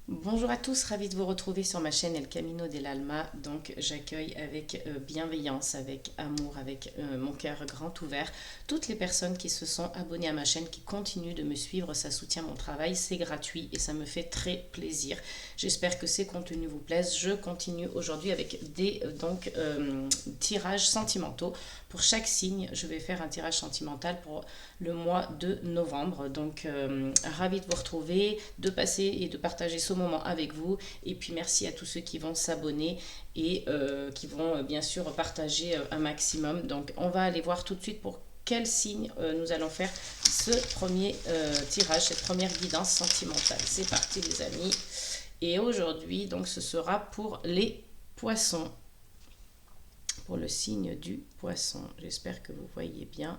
Bonjour à tous, ravi de vous retrouver sur ma chaîne El Camino del Alma. Donc j'accueille avec bienveillance, avec amour, avec mon cœur grand ouvert toutes les personnes qui se sont abonnées à ma chaîne, qui continuent de me suivre. Ça soutient mon travail, c'est gratuit et ça me fait très plaisir. J'espère que ces contenus vous plaisent. Je continue aujourd'hui avec des tirages sentimentaux. Pour chaque signe, je vais faire un tirage sentimental pour le mois de novembre. Donc, ravi de vous retrouver, de passer et de partager ce moment avec vous. Et puis, merci à tous ceux qui vont s'abonner et qui vont bien sûr partager un maximum. Donc, on va aller voir tout de suite pour quel signe nous allons faire ce premier tirage, cette première guidance sentimentale. C'est parti, les amis. Et aujourd'hui, donc, ce sera pour les poissons. Pour le signe du poisson. J'espère que vous voyez bien.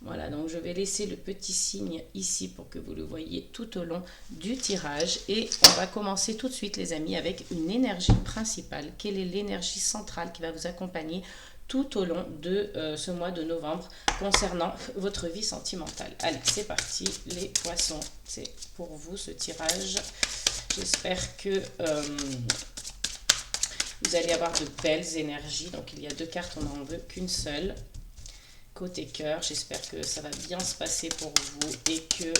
Voilà, donc je vais laisser le petit signe ici pour que vous le voyez tout au long du tirage. Et on va commencer tout de suite, les amis, avec une énergie principale. Quelle est l'énergie centrale qui va vous accompagner tout au long de ce mois de novembre concernant votre vie sentimentale? Allez, c'est parti, les poissons. C'est pour vous ce tirage. J'espère que vous allez avoir de belles énergies. Donc il y a deux cartes, on n'en veut qu'une seule. Côté cœur, j'espère que ça va bien se passer pour vous et que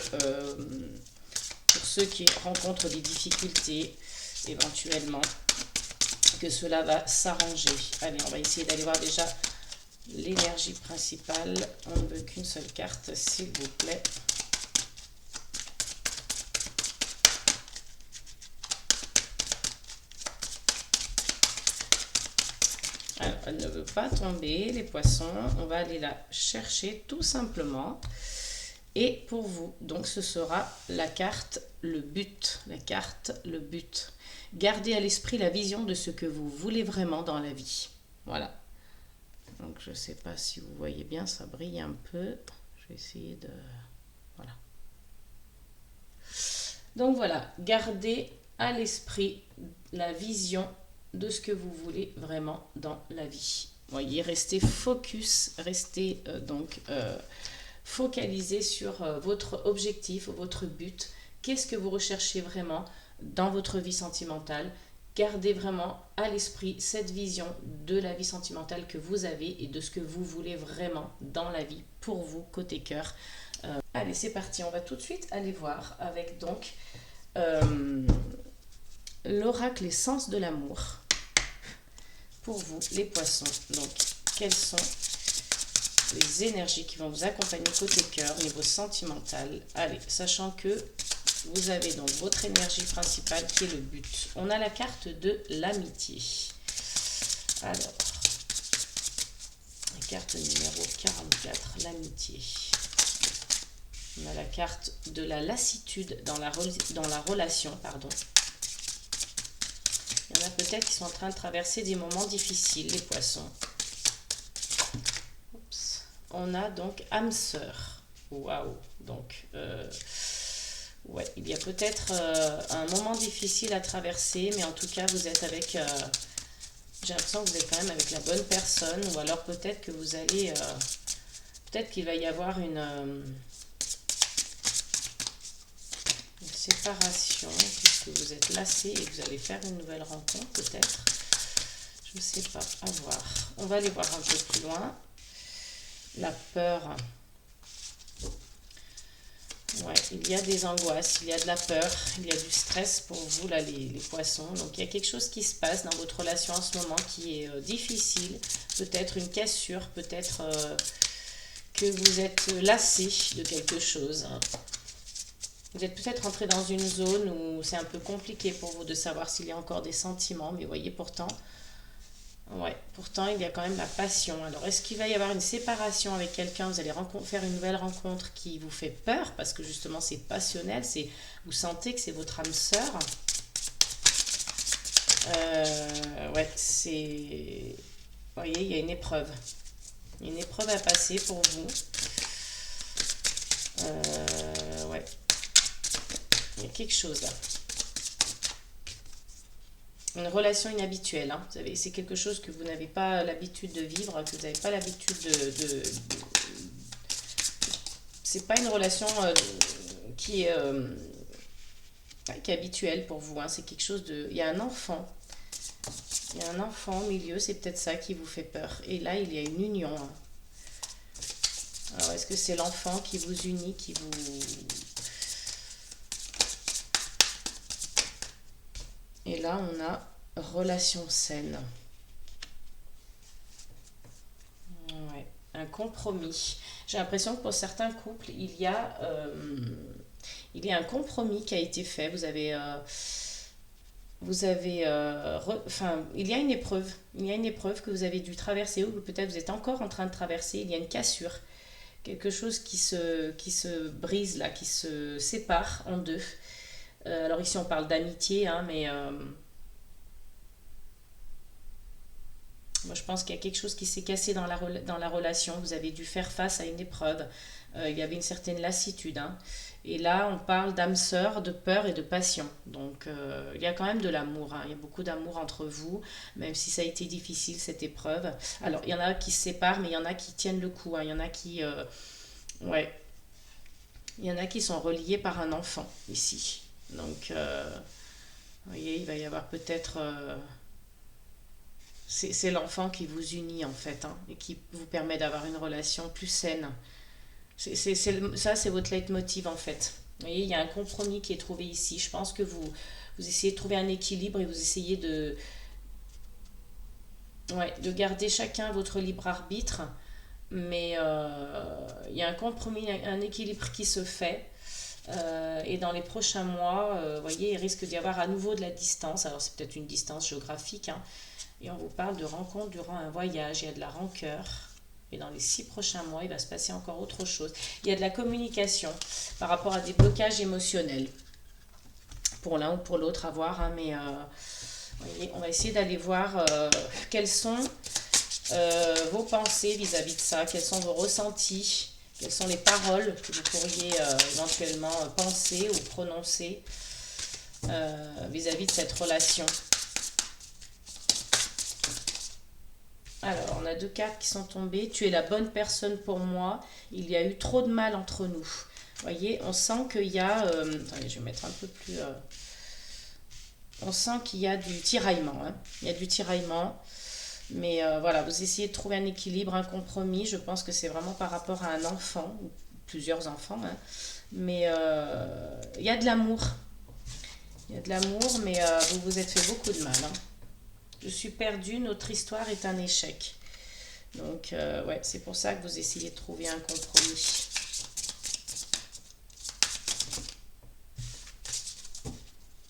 pour ceux qui rencontrent des difficultés éventuellement, que cela va s'arranger. Allez, on va essayer d'aller voir déjà l'énergie principale. On ne veut qu'une seule carte, s'il vous plaît. Alors, elle ne veut pas tomber, les poissons. On va aller la chercher tout simplement. Et pour vous, donc ce sera la carte le but. La carte le but. Gardez à l'esprit la vision de ce que vous voulez vraiment dans la vie. Voilà. Donc je ne sais pas si vous voyez bien, ça brille un peu. Je vais essayer de... Voilà. Donc voilà, gardez à l'esprit la vision de ce que vous voulez vraiment dans la vie. Voyez, restez focus, restez focalisé sur votre objectif, votre but. Qu'est-ce que vous recherchez vraiment dans votre vie sentimentale? Gardez vraiment à l'esprit cette vision de la vie sentimentale que vous avez et de ce que vous voulez vraiment dans la vie pour vous, côté cœur. Allez, c'est parti, on va tout de suite aller voir avec donc l'oracle Essence de l'amour pour vous, les poissons. Donc, quelles sont les énergies qui vont vous accompagner côté cœur, au niveau sentimental? Allez, sachant que vous avez donc votre énergie principale qui est le but. On a la carte de l'amitié. Alors, la carte numéro 44, l'amitié. On a la carte de la lassitude dans la relation, pardon. Il y en a peut-être qui sont en train de traverser des moments difficiles, les poissons. Oups. On a donc âme sœur. Waouh. Donc, ouais, il y a peut-être un moment difficile à traverser, mais en tout cas, vous êtes avec... j'ai l'impression que vous êtes quand même avec la bonne personne, ou alors peut-être que vous allez... peut-être qu'il va y avoir une séparation, puisque vous êtes lassé et que vous allez faire une nouvelle rencontre, peut-être. Je ne sais pas, à voir. On va aller voir un peu plus loin. La peur. Ouais, il y a des angoisses, il y a de la peur, il y a du stress pour vous, là, les poissons. Donc, il y a quelque chose qui se passe dans votre relation en ce moment qui est difficile. Peut-être une cassure, peut-être que vous êtes lassé de quelque chose. Vous êtes peut-être rentré dans une zone où c'est un peu compliqué pour vous de savoir s'il y a encore des sentiments, mais voyez, pourtant, ouais, pourtant il y a quand même la passion. Alors, est-ce qu'il va y avoir une séparation avec quelqu'un? Vous allez faire une nouvelle rencontre qui vous fait peur parce que justement c'est passionnel, vous sentez que c'est votre âme sœur. Ouais, c'est... Vous voyez, il y a une épreuve. Il y a une épreuve à passer pour vous. Ouais. Il y a quelque chose là. Une relation inhabituelle, hein. Vous savez, c'est quelque chose que vous n'avez pas l'habitude de vivre, que vous n'avez pas l'habitude c'est pas une relation qui est ouais, qui est habituel pour vous, hein. C'est quelque chose de... Il y a un enfant. Il y a un enfant au milieu, c'est peut-être ça qui vous fait peur. Et là, il y a une union, hein. Alors, est-ce que c'est l'enfant qui vous unit, qui vous... Et là, on a relation saine. Ouais, un compromis. J'ai l'impression que pour certains couples, il y a un compromis qui a été fait. Enfin, il y a une épreuve. Il y a une épreuve que vous avez dû traverser ou que peut-être vous êtes encore en train de traverser. Il y a une cassure. Quelque chose qui se brise là, qui se sépare en deux. Alors ici, on parle d'amitié, hein, mais moi, je pense qu'il y a quelque chose qui s'est cassé dans la relation. Vous avez dû faire face à une épreuve. Il y avait une certaine lassitude, hein. Et là, on parle d'âme sœur, de peur et de passion. Donc, il y a quand même de l'amour, hein. Il y a beaucoup d'amour entre vous, même si ça a été difficile, cette épreuve. Alors, il y en a qui se séparent, mais il y en a qui tiennent le coup, hein. Il y en a qui... ouais. Il y en a qui sont reliés par un enfant, ici. Donc, vous voyez, il va y avoir peut-être... c'est l'enfant qui vous unit en fait, hein, et qui vous permet d'avoir une relation plus saine. Ça, c'est votre leitmotiv en fait. Vous voyez, il y a un compromis qui est trouvé ici. Je pense que vous essayez de trouver un équilibre et vous essayez ouais, de garder chacun votre libre arbitre. Mais il y a un compromis, un équilibre qui se fait. Et dans les prochains mois, vous voyez, il risque d'y avoir à nouveau de la distance. Alors c'est peut-être une distance géographique, hein. Et on vous parle de rencontres durant un voyage. Il y a de la rancœur. Et dans les 6 prochains mois, il va se passer encore autre chose. Il y a de la communication par rapport à des blocages émotionnels. Pour l'un ou pour l'autre, à voir, hein. Mais vous voyez, on va essayer d'aller voir quelles sont vos pensées vis-à-vis de ça. Quels sont vos ressentis. Quelles sont les paroles que vous pourriez éventuellement penser ou prononcer vis-à-vis de cette relation. Alors, on a 2 cartes qui sont tombées. Tu es la bonne personne pour moi. Il y a eu trop de mal entre nous. Vous voyez, on sent qu'il y a... attendez, je vais mettre un peu plus... on sent qu'il y a du tiraillement, hein. Il y a du tiraillement. Mais voilà, vous essayez de trouver un équilibre, un compromis. Je pense que c'est vraiment par rapport à un enfant, ou plusieurs enfants, hein. Mais il y a de l'amour. Il y a de l'amour, mais vous vous êtes fait beaucoup de mal, hein. Je suis perdue, notre histoire est un échec. Donc, ouais, c'est pour ça que vous essayez de trouver un compromis.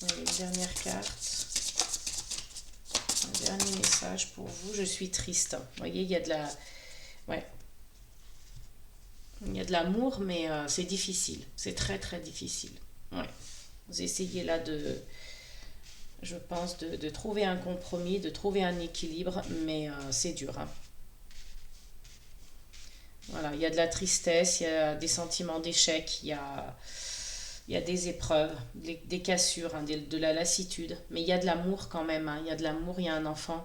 Allez, une dernière carte. Un dernier message pour vous. Je suis triste. Vous voyez, il y a de la... Ouais. Il y a de l'amour, mais c'est difficile. C'est très, très difficile. Ouais. Vous essayez là je pense, de trouver un compromis, de trouver un équilibre, mais c'est dur, hein. Voilà, il y a de la tristesse, il y a des sentiments d'échec, il y a des épreuves, des cassures, hein, de la lassitude, mais il y a de l'amour quand même, hein. Il y a de l'amour, il y a un enfant.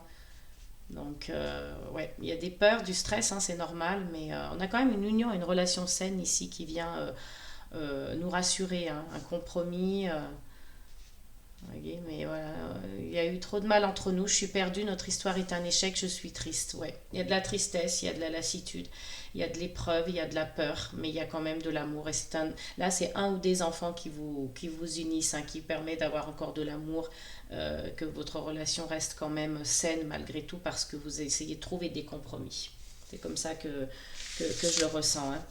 Donc, ouais, il y a des peurs, du stress, hein, c'est normal, mais on a quand même une union, une relation saine ici qui vient nous rassurer, hein, un compromis. Oui, mais voilà, il y a eu trop de mal entre nous, je suis perdue, notre histoire est un échec, je suis triste. Ouais, il y a de la tristesse, il y a de la lassitude, il y a de l'épreuve, il y a de la peur, mais il y a quand même de l'amour. Et là, c'est un ou des enfants qui vous unissent, hein, qui permet d'avoir encore de l'amour, que votre relation reste quand même saine malgré tout, parce que vous essayez de trouver des compromis. C'est comme ça que je le ressens, hein.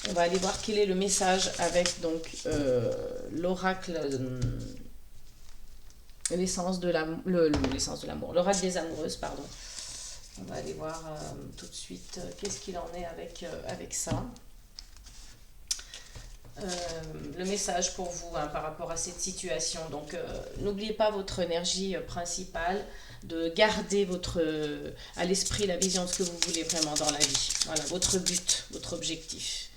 On va aller voir quel est le message avec donc l'oracle, l'essence de l'amour, l'oracle des amoureuses, pardon. On va aller voir tout de suite qu'est-ce qu'il en est avec ça. Le message pour vous, hein, par rapport à cette situation. Donc, n'oubliez pas votre énergie principale, de garder à l'esprit la vision de ce que vous voulez vraiment dans la vie. Voilà, votre but, votre objectif.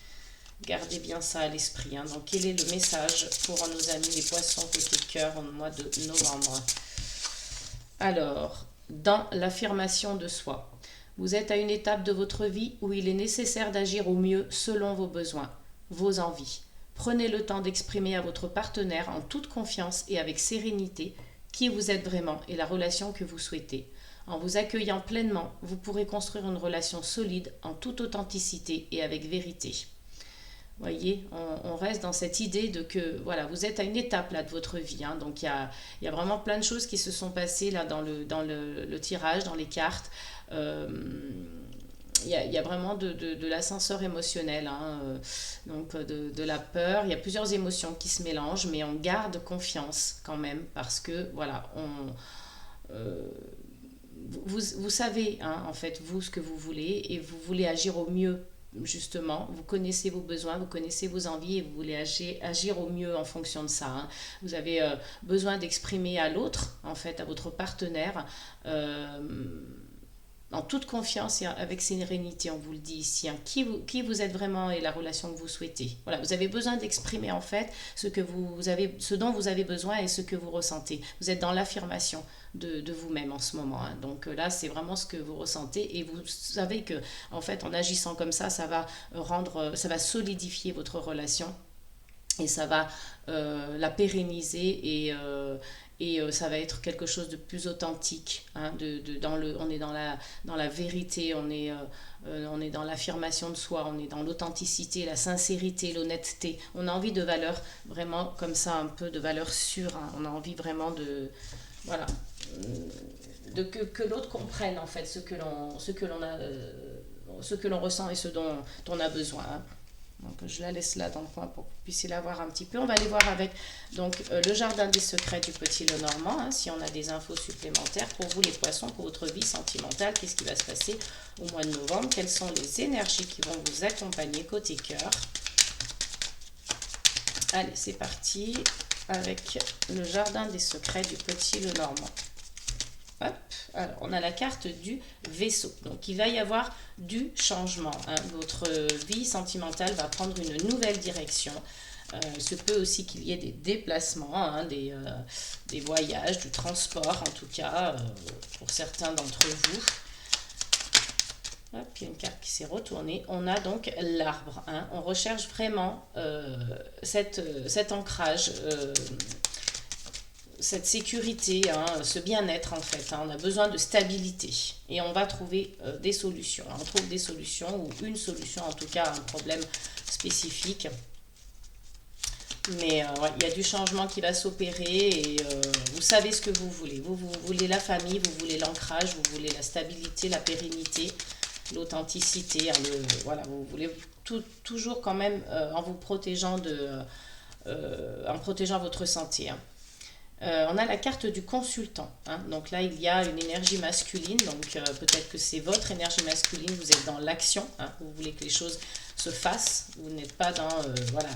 Gardez bien ça à l'esprit, hein. Donc, quel est le message pour nos amis les poissons côté cœur au mois de novembre? Alors, dans l'affirmation de soi, vous êtes à une étape de votre vie où il est nécessaire d'agir au mieux selon vos besoins, vos envies. Prenez le temps d'exprimer à votre partenaire en toute confiance et avec sérénité qui vous êtes vraiment et la relation que vous souhaitez. En vous accueillant pleinement, vous pourrez construire une relation solide en toute authenticité et avec vérité. Voyez, on reste dans cette idée de que voilà, vous êtes à une étape là de votre vie, hein. Donc il y a vraiment plein de choses qui se sont passées là dans le tirage, dans les cartes. Euh, il y a vraiment de l'ascenseur émotionnel, hein, donc de la peur. Il y a plusieurs émotions qui se mélangent, mais on garde confiance quand même parce que voilà, euh, vous savez, hein, en fait, vous, ce que vous voulez et vous voulez agir au mieux, justement. Vous connaissez vos besoins, vous connaissez vos envies et vous voulez agir au mieux en fonction de ça, hein. Vous avez besoin d'exprimer à l'autre, en fait, à votre partenaire, euh, en toute confiance et avec sérénité, on vous le dit ici, hein, qui vous êtes vraiment et la relation que vous souhaitez. Voilà, vous avez besoin d'exprimer en fait ce dont vous avez besoin et ce que vous ressentez. Vous êtes dans l'affirmation de vous-même en ce moment, hein. Donc là, c'est vraiment ce que vous ressentez et vous savez que en fait, en agissant comme ça va ça va solidifier votre relation et ça va la pérenniser et ça va être quelque chose de plus authentique, hein, on est dans la vérité, on est dans l'affirmation de soi, on est dans l'authenticité, la sincérité, l'honnêteté. On a envie de valeurs vraiment comme ça, un peu de valeurs sûres, hein. On a envie vraiment voilà, que l'autre comprenne en fait ce que l'on ressent et ce dont on a besoin, hein. Donc je la laisse là dans le coin pour que vous puissiez la voir un petit peu. On va aller voir avec donc, le jardin des secrets du petit Lenormand, hein, si on a des infos supplémentaires pour vous les poissons, pour votre vie sentimentale. Qu'est-ce qui va se passer au mois de novembre? Quelles sont les énergies qui vont vous accompagner côté cœur? Allez, c'est parti avec le jardin des secrets du petit Lenormand. Hop. Alors, on a la carte du vaisseau. Donc, il va y avoir du changement, hein. Votre vie sentimentale va prendre une nouvelle direction. Il se peut aussi qu'il y ait des déplacements, hein, des voyages, du transport en tout cas, pour certains d'entre vous. Hop, il y a une carte qui s'est retournée. On a donc l'arbre, hein. On recherche vraiment cet ancrage, cette sécurité, hein, ce bien-être en fait, hein. On a besoin de stabilité et on va trouver des solutions. On trouve des solutions ou une solution en tout cas à un problème spécifique. Mais ouais, il y a du changement qui va s'opérer et vous savez ce que vous voulez. Vous voulez la famille, vous voulez l'ancrage, vous voulez la stabilité, la pérennité, l'authenticité, hein, voilà, vous voulez toujours quand même en vous protégeant en protégeant votre santé, hein. On a la carte du consultant, hein. Donc là, il y a une énergie masculine. Donc peut-être que c'est votre énergie masculine. Vous êtes dans l'action, hein. Vous voulez que les choses se fassent. Vous n'êtes pas dans voilà,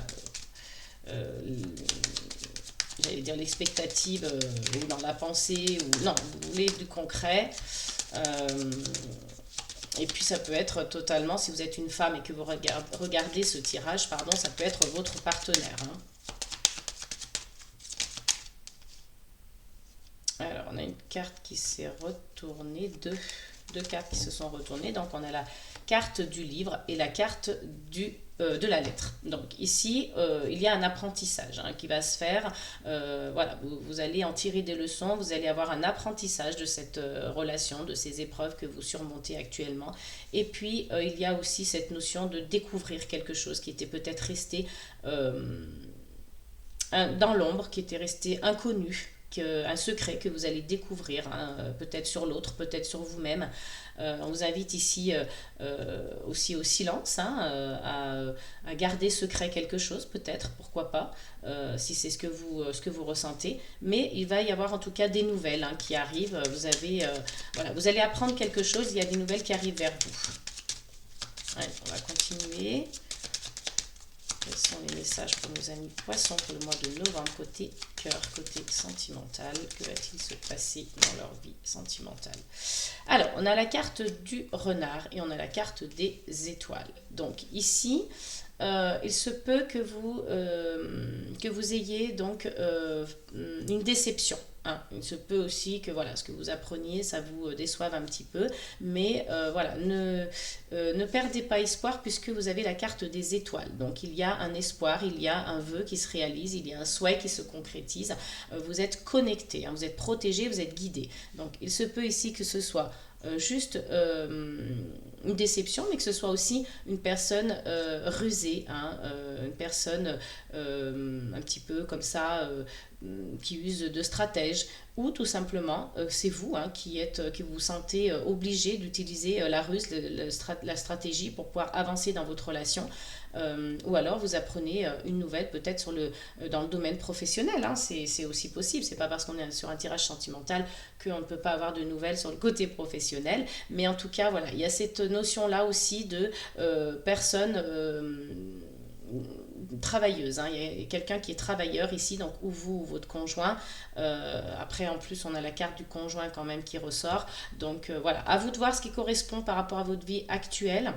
j'allais dire l'expectative ou dans la pensée. Non, vous voulez du concret. Et puis ça peut être totalement, si vous êtes une femme et que vous regardez ce tirage, pardon, ça peut être votre partenaire, hein. Alors, on a une carte qui s'est retournée, deux cartes qui se sont retournées. Donc, on a la carte du livre et la carte de la lettre. Donc, ici, il y a un apprentissage, hein, qui va se faire. Voilà, vous allez en tirer des leçons. Vous allez avoir un apprentissage de cette relation, de ces épreuves que vous surmontez actuellement. Et puis, il y a aussi cette notion de découvrir quelque chose qui était peut-être resté dans l'ombre, qui était resté inconnu. Un secret que vous allez découvrir, hein, peut-être sur l'autre, peut-être sur vous-même. On vous invite ici aussi au silence, hein, à garder secret quelque chose, peut-être, pourquoi pas, si c'est ce que vous ressentez. Mais il va y avoir en tout cas des nouvelles, hein, qui arrivent. Voilà, vous allez apprendre quelque chose, il y a des nouvelles qui arrivent vers vous. Ouais, on va continuer. Quels sont les messages pour nos amis poissons pour le mois de novembre, côté cœur, côté sentimental? Que va-t-il se passer dans leur vie sentimentale? Alors, on a la carte du renard et on a la carte des étoiles. Donc ici, il se peut que vous ayez donc une déception, hein. Il se peut aussi que voilà, ce que vous appreniez, ça vous déçoive un petit peu, mais voilà, ne perdez pas espoir puisque vous avez la carte des étoiles. Donc il y a un espoir, il y a un vœu qui se réalise, il y a un souhait qui se concrétise. Vous êtes connecté, hein, vous êtes protégé, vous êtes guidé. Donc il se peut ici que ce soit juste une déception, mais que ce soit aussi une personne rusée, hein, une personne un petit peu comme ça, qui use de stratège, ou tout simplement c'est vous, hein, qui vous sentez obligé d'utiliser la ruse, la stratégie pour pouvoir avancer dans votre relation. Ou alors vous apprenez une nouvelle peut-être dans le domaine professionnel, hein, c'est aussi possible, c'est pas parce qu'on est sur un tirage sentimental qu'on ne peut pas avoir de nouvelles sur le côté professionnel, mais en tout cas voilà, il y a cette notion là aussi de personne travailleuse, hein. Il y a quelqu'un qui est travailleur ici, donc ou vous ou votre conjoint. Après en plus on a la carte du conjoint quand même qui ressort, donc voilà, à vous de voir ce qui correspond par rapport à votre vie actuelle.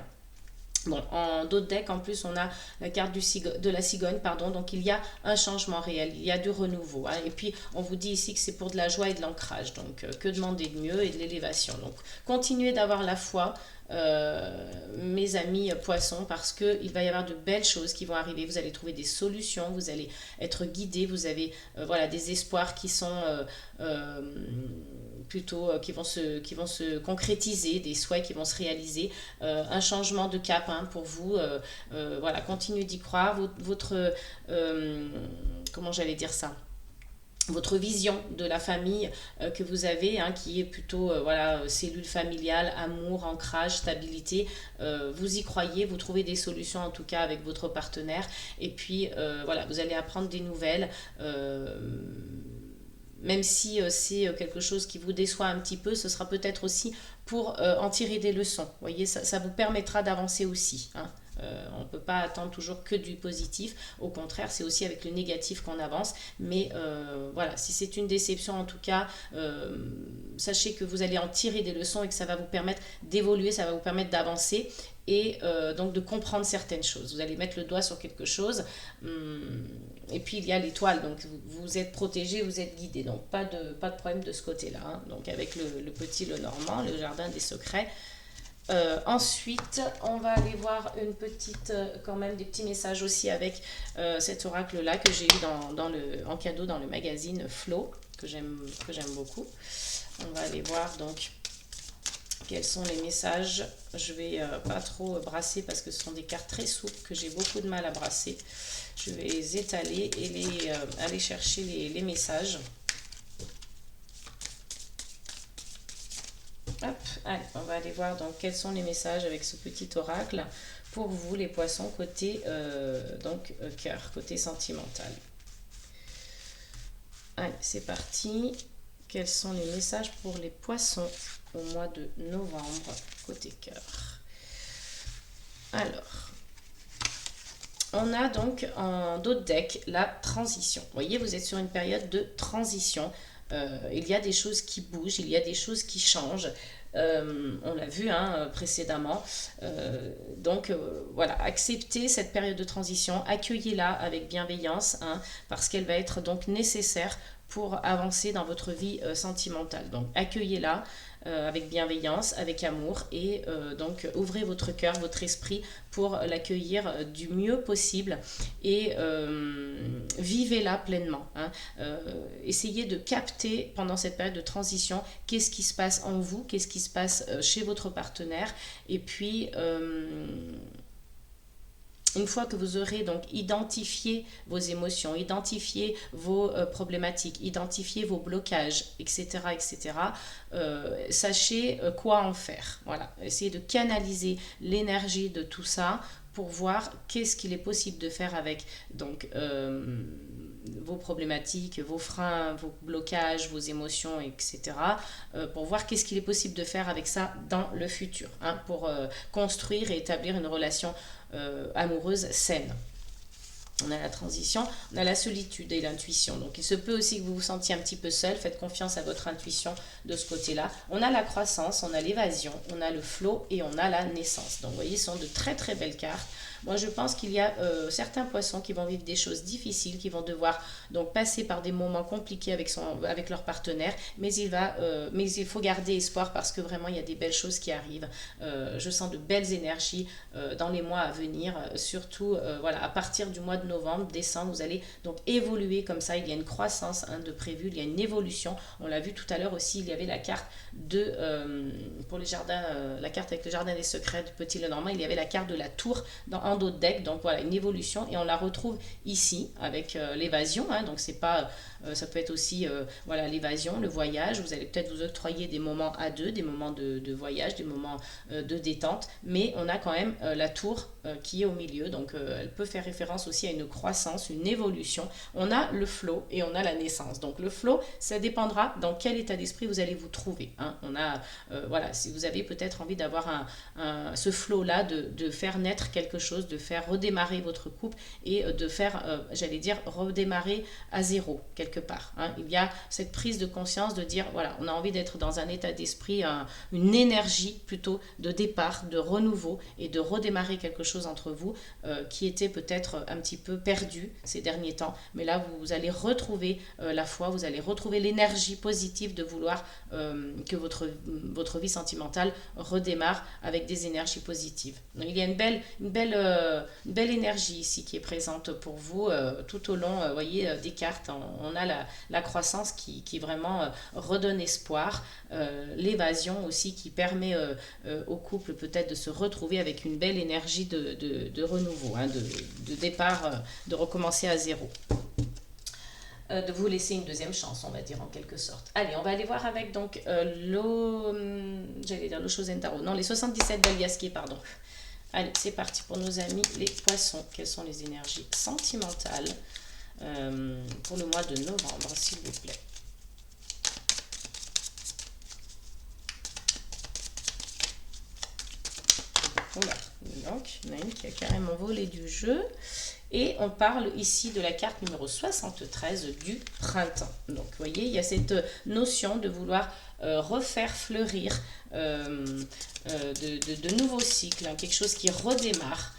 Bon, en d'autres decks, en plus, on a la carte de la cigogne, pardon. Donc, il y a un changement réel, il y a du renouveau, hein. Et puis, on vous dit ici que c'est pour de la joie et de l'ancrage. Donc, que demander de mieux et de l'élévation. Donc, continuez d'avoir la foi, mes amis poissons, parce qu'il va y avoir de belles choses qui vont arriver. Vous allez trouver des solutions, vous allez être guidés, vous avez voilà, des espoirs qui sont plutôt qui vont se concrétiser, des souhaits qui vont se réaliser, un changement de cap, hein, pour vous. Voilà, continuez d'y croire. Votre comment j'allais dire ça, votre vision de la famille que vous avez, hein, qui est plutôt voilà, cellule familiale, amour, ancrage, stabilité, vous y croyez, vous trouvez des solutions en tout cas avec votre partenaire, et puis voilà, vous allez apprendre des nouvelles, même si c'est quelque chose qui vous déçoit un petit peu, ce sera peut-être aussi pour en tirer des leçons. Vous voyez, ça vous permettra d'avancer aussi, hein. On ne peut pas attendre toujours que du positif. Au contraire, c'est aussi avec le négatif qu'on avance. Mais voilà, si c'est une déception en tout cas, sachez que vous allez en tirer des leçons et que ça va vous permettre d'évoluer, ça va vous permettre d'avancer et donc de comprendre certaines choses. Vous allez mettre le doigt sur quelque chose. Et puis il y a l'étoile, donc vous êtes protégé, vous êtes guidé. Donc pas de problème de ce côté-là, hein. Donc avec le petit Lenormand, le jardin des secrets. Ensuite, on va aller voir une petite, quand même des petits messages aussi avec cet oracle-là que j'ai eu en cadeau dans le magazine Flow, que j'aime beaucoup. On va aller voir donc quels sont les messages. Je vais pas trop brasser parce que ce sont des cartes très souples que j'ai beaucoup de mal à brasser. Je vais les étaler et aller chercher les messages. Hop, allez, on va aller voir donc quels sont les messages avec ce petit oracle pour vous les poissons côté cœur, côté sentimental. Allez, c'est parti. Quels sont les messages pour les poissons au mois de novembre côté cœur? Alors, on a donc en d'autres decks la transition. Vous voyez, vous êtes sur une période de transition. Il y a des choses qui bougent, il y a des choses qui changent. On l'a vu, hein, précédemment. Donc voilà, acceptez cette période de transition, accueillez-la avec bienveillance, hein, parce qu'elle va être donc nécessaire pour avancer dans votre vie sentimentale. Donc accueillez-la avec bienveillance, avec amour, et donc ouvrez votre cœur, votre esprit pour l'accueillir du mieux possible et vivez-la pleinement, hein. Essayez de capter pendant cette période de transition qu'est-ce qui se passe en vous, qu'est-ce qui se passe chez votre partenaire, et puis une fois que vous aurez donc identifié vos émotions, identifié vos problématiques, identifié vos blocages, etc., etc., sachez quoi en faire. Voilà, essayez de canaliser l'énergie de tout ça pour voir qu'est-ce qu'il est possible de faire avec donc vos problématiques, vos freins, vos blocages, vos émotions, etc. Pour voir qu'est-ce qu'il est possible de faire avec ça dans le futur, hein, pour construire et établir une relation amoureuse saine. On a la transition, on a la solitude et l'intuition. Donc il se peut aussi que vous vous sentiez un petit peu seul, faites confiance à votre intuition de ce côté-là. On a la croissance, on a l'évasion, on a le flow et on a la naissance. Donc vous voyez, ce sont de très très belles cartes Moi, je pense qu'il y a certains poissons qui vont vivre des choses difficiles, qui vont devoir donc passer par des moments compliqués avec leur partenaire, mais il faut garder espoir parce que vraiment, il y a des belles choses qui arrivent. Je sens de belles énergies dans les mois à venir, surtout voilà, à partir du mois de novembre, décembre, vous allez donc évoluer comme ça. Il y a une croissance de prévu, il y a une évolution. On l'a vu tout à l'heure aussi, il y avait la carte pour les jardins, la carte avec le jardin des secrets du Petit Lenormand, il y avait la carte de la tour en dos de deck, donc voilà, une évolution, et on la retrouve ici avec l'évasion, hein, donc c'est pas, ça peut être aussi voilà, l'évasion, le voyage, vous allez peut-être vous octroyer des moments à deux, des moments de voyage, des moments de détente, mais on a quand même la tour qui est au milieu, donc elle peut faire référence aussi à une croissance, une évolution. On a le flow et on a la naissance. Donc le flow, ça dépendra dans quel état d'esprit vous allez vous trouver. Hein. On a, voilà, si vous avez peut-être envie d'avoir ce flow-là, de faire naître quelque chose, de faire redémarrer votre couple et de faire, j'allais dire, redémarrer à zéro quelque part. Hein. Il y a cette prise de conscience de dire, voilà, on a envie d'être dans un état d'esprit, une énergie plutôt de départ, de renouveau et de redémarrer quelque chose entre vous qui était peut-être un petit peu perdu ces derniers temps. Mais là, vous allez retrouver la foi, vous allez retrouver l'énergie positive de vouloir que votre vie sentimentale redémarre avec des énergies positives. Donc, il y a une belle énergie ici qui est présente pour vous tout au long, voyez, des cartes. On a la croissance qui vraiment redonne espoir, l'évasion aussi qui permet au couple peut-être de se retrouver avec une belle énergie de renouveau, hein, de départ, de recommencer à zéro. De vous laisser une deuxième chance, on va dire en quelque sorte. Allez, on va aller voir avec donc j'allais dire l'Osho Tarot, non, les 77 d'Aliaskier, pardon. Allez, c'est parti pour nos amis les poissons. Quelles sont les énergies sentimentales pour le mois de novembre, s'il vous plaît? Oula, donc, il y en a une qui a carrément volé du jeu. Et on parle ici de la carte numéro 73 du printemps. Donc, vous voyez, il y a cette notion de vouloir refaire fleurir de nouveaux cycles, hein, quelque chose qui redémarre.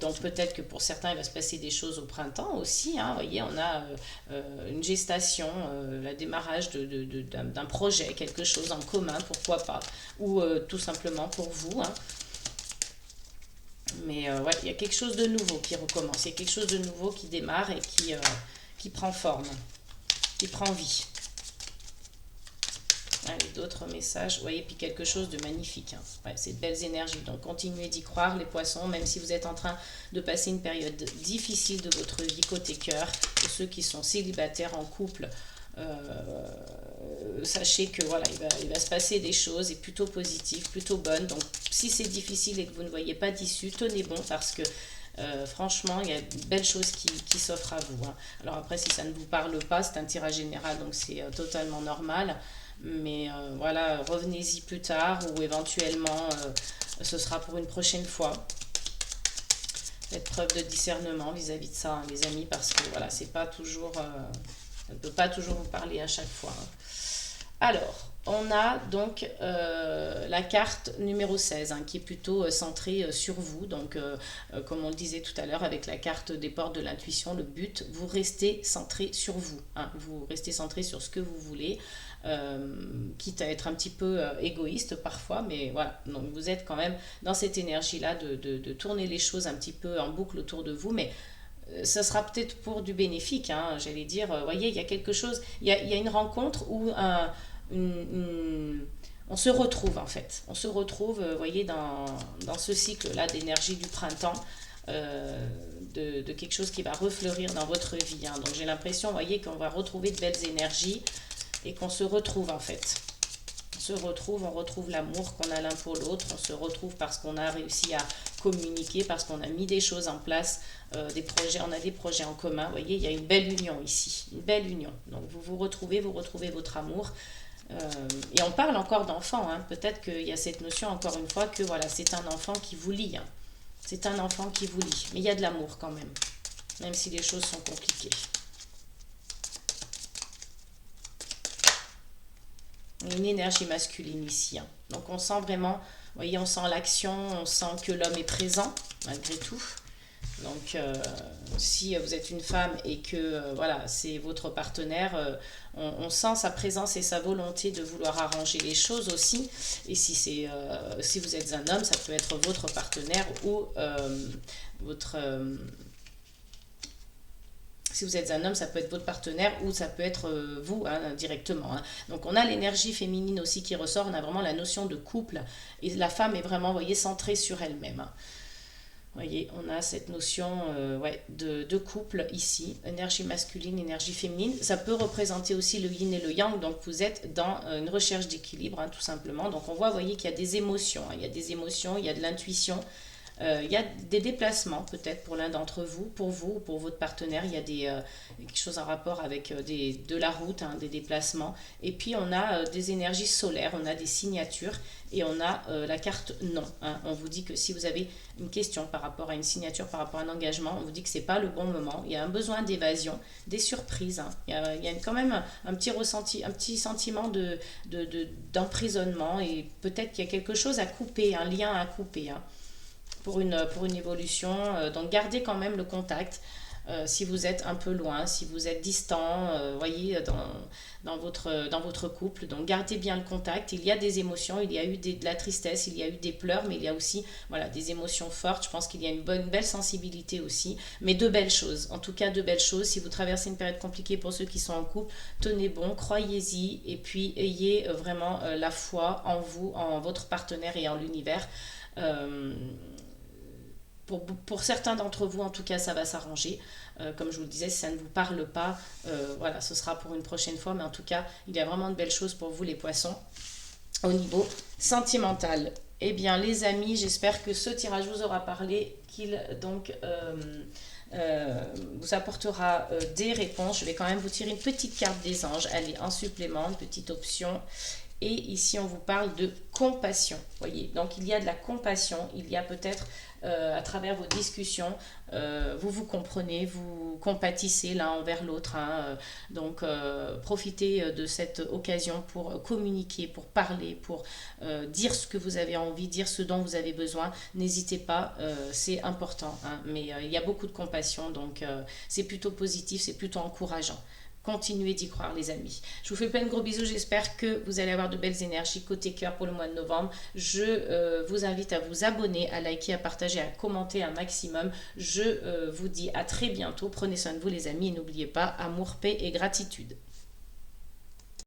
Donc peut-être que pour certains il va se passer des choses au printemps aussi, hein. Vous voyez, on a une gestation, le démarrage d'un projet, quelque chose en commun, pourquoi pas, ou tout simplement pour vous, hein. Mais ouais, il y a quelque chose de nouveau qui recommence, il y a quelque chose de nouveau qui démarre et qui prend forme, qui prend vie. Allez, d'autres messages, vous voyez, puis quelque chose de magnifique, hein. Ouais, c'est de belles énergies, donc continuez d'y croire les poissons, même si vous êtes en train de passer une période difficile de votre vie côté cœur. Pour ceux qui sont célibataires en couple, sachez que voilà, il va se passer des choses et plutôt positives, plutôt bonnes. Donc si c'est difficile et que vous ne voyez pas d'issue, tenez bon parce que franchement, il y a de belles choses qui s'offrent à vous, hein. Alors après, si ça ne vous parle pas, c'est un tirage général, donc c'est totalement normal. Mais voilà, revenez-y plus tard ou éventuellement ce sera pour une prochaine fois. Faites preuve de discernement vis-à-vis de ça, hein, les amis, parce que voilà, c'est pas toujours, ça ne peut pas toujours vous parler à chaque fois, hein. Alors, on a donc la carte numéro 16 hein, qui est plutôt centrée sur vous. Donc, comme on le disait tout à l'heure avec la carte des portes de l'intuition, le but, vous restez centré sur vous, hein, vous restez centré sur ce que vous voulez, quitte à être un petit peu égoïste parfois, mais voilà. Donc, vous êtes quand même dans cette énergie-là de tourner les choses un petit peu en boucle autour de vous, mais ça sera peut-être pour du bénéfique, hein, j'allais dire, voyez, il y a quelque chose, il y a une rencontre où on se retrouve en fait, on se retrouve, voyez, dans ce cycle-là d'énergie du printemps, de quelque chose qui va refleurir dans votre vie, hein. Donc j'ai l'impression, voyez, qu'on va retrouver de belles énergies et qu'on se retrouve en fait. On retrouve l'amour qu'on a l'un pour l'autre, on se retrouve parce qu'on a réussi à communiquer, parce qu'on a mis des choses en place, on a des projets en commun. Vous voyez, il y a une belle union ici, une belle union. Donc vous retrouvez votre amour. Et on parle encore d'enfant, hein. Peut-être qu'il y a cette notion, encore une fois, que voilà, c'est un enfant qui vous lie, hein. C'est un enfant qui vous lie. Mais il y a de l'amour quand même si les choses sont compliquées. Une énergie masculine ici, hein. Donc on sent vraiment, vous voyez, on sent l'action, on sent que l'homme est présent, malgré tout. Donc, si vous êtes une femme et que voilà, c'est votre partenaire, on sent sa présence et sa volonté de vouloir arranger les choses aussi. Et si vous êtes un homme, ça peut être votre partenaire ou votre si vous êtes un homme, ça peut être votre partenaire ou ça peut être vous hein, directement. Hein. Donc on a l'énergie féminine aussi qui ressort, on a vraiment la notion de couple et la femme est vraiment, vous voyez, centrée sur elle-même. Hein. Vous voyez, on a cette notion ouais, de couple ici, énergie masculine, énergie féminine. Ça peut représenter aussi le yin et le yang, donc vous êtes dans une recherche d'équilibre, hein, tout simplement. Donc on voit, vous voyez, qu'il y a des émotions, hein, il y a des émotions, il y a de l'intuition, il y a des déplacements peut-être pour l'un d'entre vous, ou pour votre partenaire. Il y a quelque chose en rapport avec de la route, hein, des déplacements. Et puis on a des énergies solaires, on a des signatures et on a la carte non. Hein. On vous dit que si vous avez une question par rapport à une signature, par rapport à un engagement, on vous dit que c'est pas le bon moment. Il y a un besoin d'évasion, des surprises. Hein. Il y a quand même un petit ressenti, un petit sentiment d'emprisonnement et peut-être qu'il y a quelque chose à couper, un lien à couper. Hein pour une évolution. Donc gardez quand même le contact. Si vous êtes un peu loin, si vous êtes distant, voyez, dans votre couple. Donc gardez bien le contact. Il y a des émotions, il y a eu de la tristesse, il y a eu des pleurs, mais il y a aussi voilà, des émotions fortes. Je pense qu'il y a une belle sensibilité aussi, mais de belles choses. En tout cas, de belles choses. Si vous traversez une période compliquée pour ceux qui sont en couple, tenez bon, croyez-y et puis ayez vraiment la foi en vous, en votre partenaire et en l'univers. Euh, pour certains d'entre vous, en tout cas, ça va s'arranger. Comme je vous le disais, si ça ne vous parle pas, voilà, ce sera pour une prochaine fois. Mais en tout cas, il y a vraiment de belles choses pour vous, les poissons, au niveau sentimental. Eh bien, les amis, j'espère que ce tirage vous aura parlé, qu'il donc vous apportera des réponses. Je vais quand même vous tirer une petite carte des anges. Elle est en supplément, une petite option. Et ici, on vous parle de compassion. Voyez, donc il y a de la compassion. Il y a peut-être à travers vos discussions, vous vous comprenez, vous compatissez l'un envers l'autre. Hein, donc profitez de cette occasion pour communiquer, pour parler, pour dire ce que vous avez envie, dire ce dont vous avez besoin. N'hésitez pas, c'est important. Hein, mais il y a beaucoup de compassion, donc c'est plutôt positif, c'est plutôt encourageant. Continuez d'y croire, les amis. Je vous fais plein de gros bisous. J'espère que vous allez avoir de belles énergies côté cœur pour le mois de novembre. Je vous invite à vous abonner, à liker, à partager, à commenter un maximum. Je vous dis à très bientôt. Prenez soin de vous, les amis. Et n'oubliez pas, amour, paix et gratitude.